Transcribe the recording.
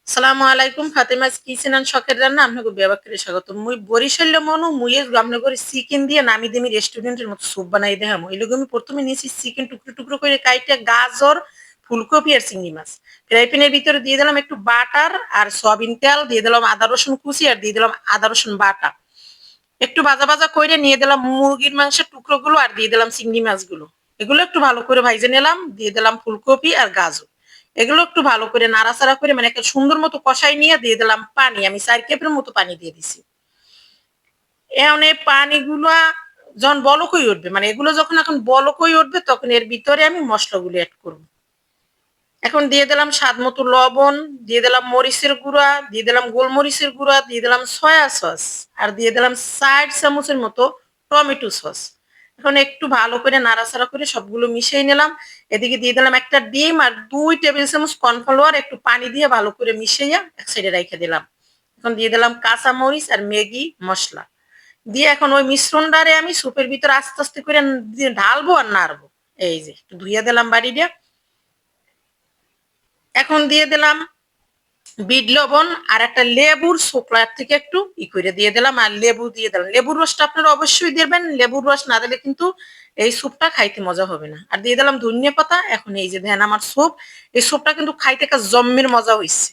আসসালামু আলাইকুম Fatema's kitchen and শখের রান্না আপনাকে ব্যবহার করে স্বাগত মুই বরিশাল মনু মুইয়ে আপনাকে চিকেন দিয়ে নামি দেমি রেস্টুরেন্টের মতো স্যুপ বানাই দেখাম এই লোক আমি প্রথমে নিয়েছি চিকেন টুকরো টুকরো করে কাইটে গাজর ফুলকপি আর চিংড়ি মাছ ফ্রাই প্যানের ভিতরে দিয়ে দিলাম একটু বাটার আর সয়াবিন তেল দিয়ে দিলাম আদা রসুন কুচি আর দিয়ে দিলাম আদা রসুন বাটা একটু ভাজা ভাজা করে নিয়ে দিলাম মুরগির মাংসের টুকরোগুলো আর দিয়ে দিলাম চিংড়ি মাছগুলো এগুলো একটু ভালো করে ভাইজে নিলাম দিয়ে দিলাম ফুলকপি আর গাজর এগুলো একটু ভালো করে নাড়াচাড়া করে মানে একটা সুন্দর মতো কষাই নিয়ে দিয়ে দিলাম পানি আমি 4 কাপের মতো পানি দিয়ে দিছি এখন এই পানিগুলো যখন বলক হয়ে উঠবে মানে এগুলো যখন এখন বলক হয়ে উঠবে তখন এর ভিতরে আমি মশলাগুলো অ্যাড করব এখন দিয়ে দিলাম স্বাদ মতো লবণ দিয়ে দিলাম মরিচের গুঁড়া দিয়ে দিলাম গোলমরিচের গুঁড়া দিয়ে দিলাম সয়া সস আর দিয়ে দিলাম 4 চামচের মতো টমেটো সস এখন একটু ভালো করে নাড়াচাড়া করে সবগুলো মিশিয়ে নিলাম এদিকে দিয়ে দিলাম একটা ডিম আর 2 টেবিল চামচ কর্নফ্লাওয়ার একটু পানি দিয়ে ভালো করে মিশিয়ে এক সাইডে রেখে দিলাম এখন দিয়ে দিলাম কাঁচা মরিচ আর ম্যাগি মশলা দিয়ে এখন ওই মিশ্রণটারে আমি স্যুপের ভিতরে আস্তে আস্তে করে ঢালবো আর নাড়বো এই যে একটু ধুইয়ে দিলাম বাড়ি দিয়ে এখন দিয়ে দিলাম বিট লবণ আর একটা লেবুর শোকলার থেকে একটু করে দিয়ে দিলাম আর লেবু দিয়ে দিলাম লেবুর রসটা আপনারা অবশ্যই দেবেন লেবুর রস না দিলে কিন্তু এই স্যুপটা খাইতে মজা হবে না আর দিয়ে দিলাম ধনিয়া পাতা এখন এই যে ধ্যান আমার স্যুপ এই স্যুপটা কিন্তু খাইতে একটা জম্মের মজা হয়েছে